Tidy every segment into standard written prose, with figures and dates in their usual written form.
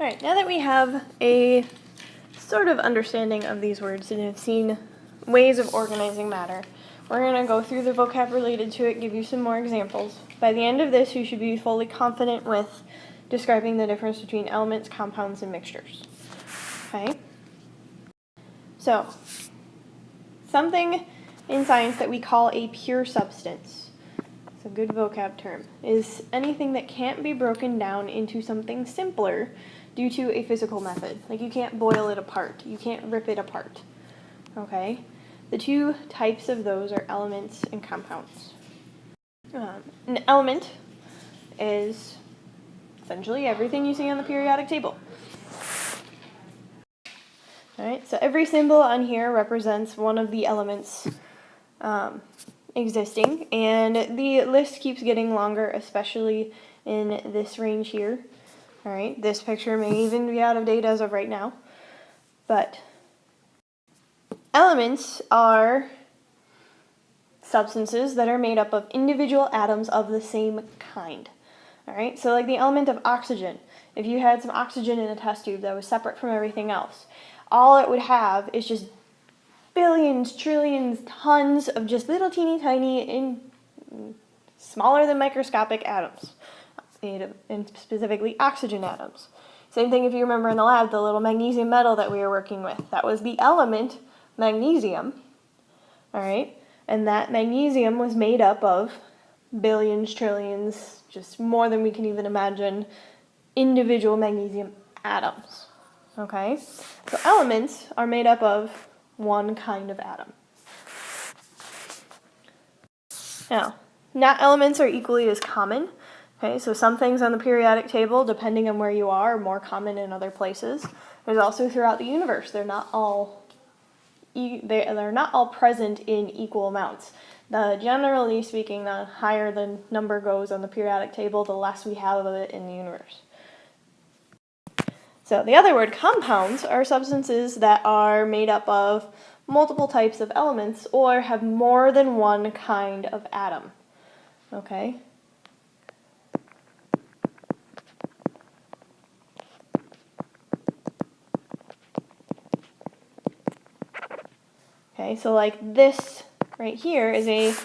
All right, now that we have a sort of understanding of these words and have seen ways of organizing matter, we're going to go through the vocab related to it, give you some more examples. By the end of this, you should be fully confident with describing the difference between elements, compounds, and mixtures. Okay? So, something in science that we call a pure substance, it's a good vocab term, is anything that can't be broken down into something simpler due to a physical method. Like you can't boil it apart, you can't rip it apart. Okay? The two types of those are elements and compounds. An element is essentially everything you see on the periodic table. Alright, so every symbol on here represents one of the elements existing, and the list keeps getting longer, especially in this range here. Alright, this picture may even be out of date as of right now, but elements are substances that are made up of individual atoms of the same kind. Alright, so like the element of oxygen. If you had some oxygen in a test tube that was separate from everything else, all it would have is just billions, trillions, tons of just little teeny tiny, smaller than microscopic atoms, and specifically oxygen atoms. Same thing if you remember in the lab, the little magnesium metal that we were working with. That was the element magnesium, all right? And that magnesium was made up of billions, trillions, just more than we can even imagine, individual magnesium atoms, okay? So elements are made up of one kind of atom. Now, not elements are equally as common. Okay, so some things on the periodic table, depending on where you are more common in other places. There's also throughout the universe. They're not all present in equal amounts. Generally speaking, the higher the number goes on the periodic table, the less we have of it in the universe. So the other word, compounds, are substances that are made up of multiple types of elements or have more than one kind of atom. Okay? Okay, so like this right here is a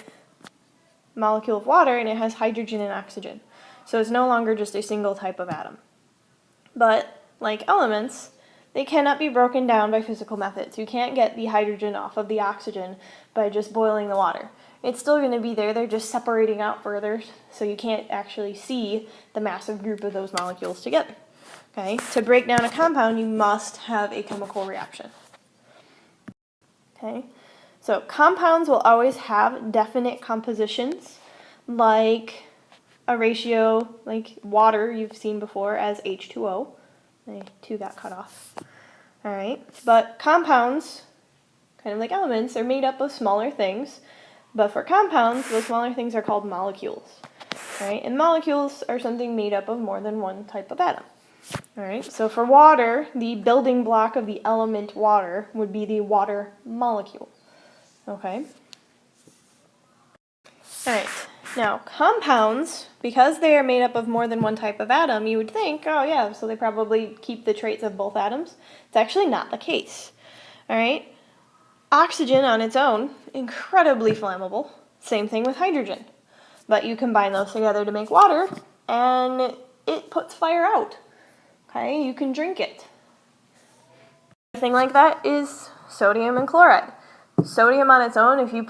molecule of water and it has hydrogen and oxygen. So it's no longer just a single type of atom. But like elements, they cannot be broken down by physical methods. You can't get the hydrogen off of the oxygen by just boiling the water. It's still going to be there, they're just separating out further, so you can't actually see the massive group of those molecules together. Okay? To break down a compound, you must have a chemical reaction. Okay, so compounds will always have definite compositions, like a ratio, like water you've seen before as H2O. My 2 got cut off. All right, but compounds, kind of like elements, are made up of smaller things, but for compounds, those smaller things are called molecules. Right, and molecules are something made up of more than one type of atom. All right, so for water, the building block of the element water would be the water molecule. Okay? All right, now compounds, because they are made up of more than one type of atom, you would think, oh yeah, so they probably keep the traits of both atoms. It's actually not the case. All right? Oxygen on its own, incredibly flammable. Same thing with hydrogen. But you combine those together to make water, and it puts fire out. Okay, you can drink it. A thing like that is sodium and chloride. Sodium on its own, if you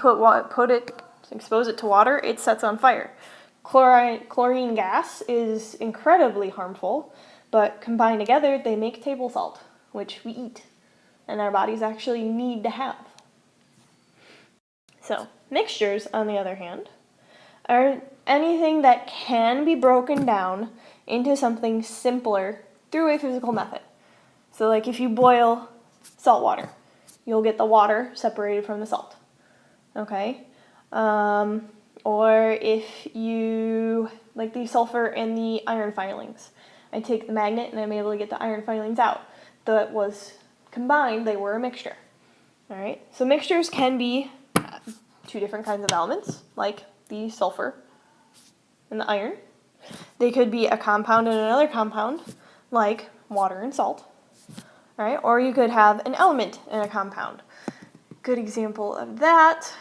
expose it to water, it sets on fire. Chlorine gas is incredibly harmful, but combined together, they make table salt, which we eat, and our bodies actually need to have. So, mixtures, on the other hand, are anything that can be broken down into something simpler through a physical method. So like if you boil salt water, you'll get the water separated from the salt. Okay? Or if you, like the sulfur and the iron filings. I take the magnet and I'm able to get the iron filings out. That was combined, they were a mixture. All right? So mixtures can be two different kinds of elements, like the sulfur and the iron. They could be a compound and another compound, like water and salt, right? Or you could have an element in a compound. Good example of that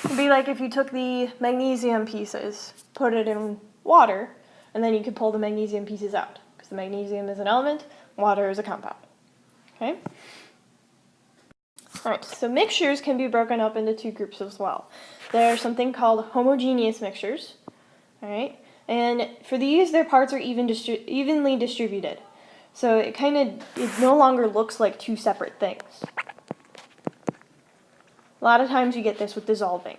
would be like if you took the magnesium pieces, put it in water, and then you could pull the magnesium pieces out, because the magnesium is an element, water is a compound. Okay? All right, so mixtures can be broken up into two groups as well. There's something called homogeneous mixtures, all right? And for these, their parts are evenly distributed. So it no longer looks like two separate things. A lot of times you get this with dissolving.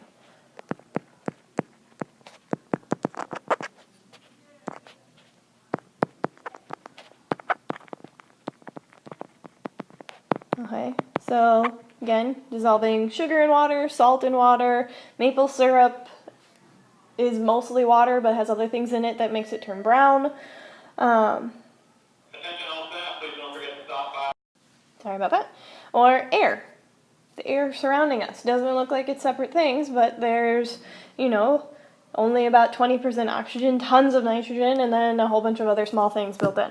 Okay, so again, dissolving sugar in water, salt in water, maple syrup is mostly water but has other things in it that makes it turn brown. Attention all staff, please don't forget to stop by. Sorry about that. Or air. The air surrounding us doesn't look like it's separate things, but there's, only about 20% oxygen, tons of nitrogen, and then a whole bunch of other small things built in.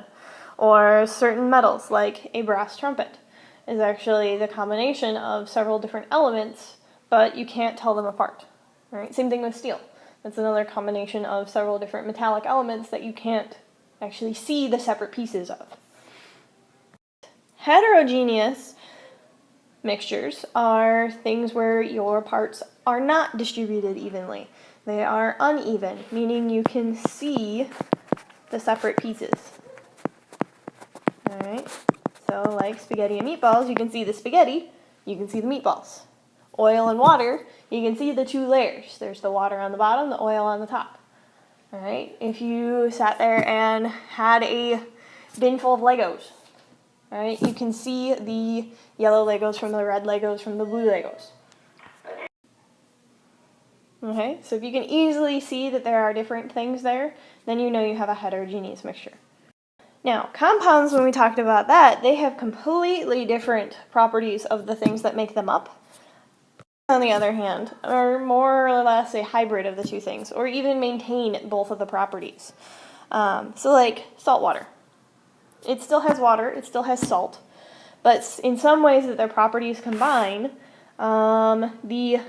Or certain metals, like a brass trumpet, is actually the combination of several different elements, but you can't tell them apart. Right? Same thing with steel. That's another combination of several different metallic elements that you can't actually see the separate pieces of. Heterogeneous mixtures are things where your parts are not distributed evenly. They are uneven, meaning you can see the separate pieces. All right? So like spaghetti and meatballs, you can see the spaghetti, you can see the meatballs. Oil and water, you can see the two layers. There's the water on the bottom, the oil on the top. All right? If you sat there and had a bin full of Legos, all right, you can see the yellow Legos from the red Legos from the blue Legos. Okay, so if you can easily see that there are different things there, then you know you have a heterogeneous mixture. Now, compounds, when we talked about that, they have completely different properties of the things that make them up. On the other hand, are more or less a hybrid of the two things, or even maintain both of the properties. So like salt water. It still has water, it still has salt, but in some ways that their properties combine, the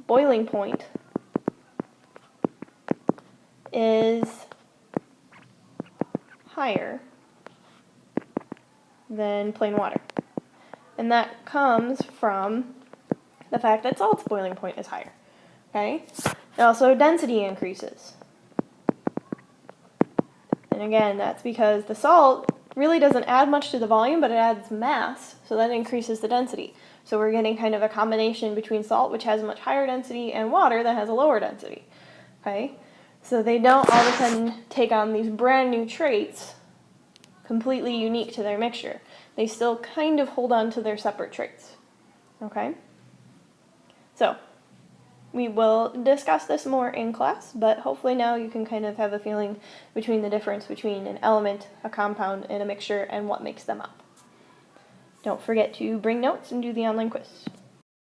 boiling point is higher than plain water. And that comes from the fact that salt's boiling point is higher. Okay? And also density increases. And again, that's because the salt really doesn't add much to the volume, but it adds mass, so that increases the density. So we're getting kind of a combination between salt, which has a much higher density, and water that has a lower density. Okay? So they don't all of a sudden take on these brand new traits completely unique to their mixture. They still kind of hold on to their separate traits. Okay? So, we will discuss this more in class, but hopefully now you can kind of have a feeling between the difference between an element, a compound, and a mixture, and what makes them up. Don't forget to bring notes and do the online quiz.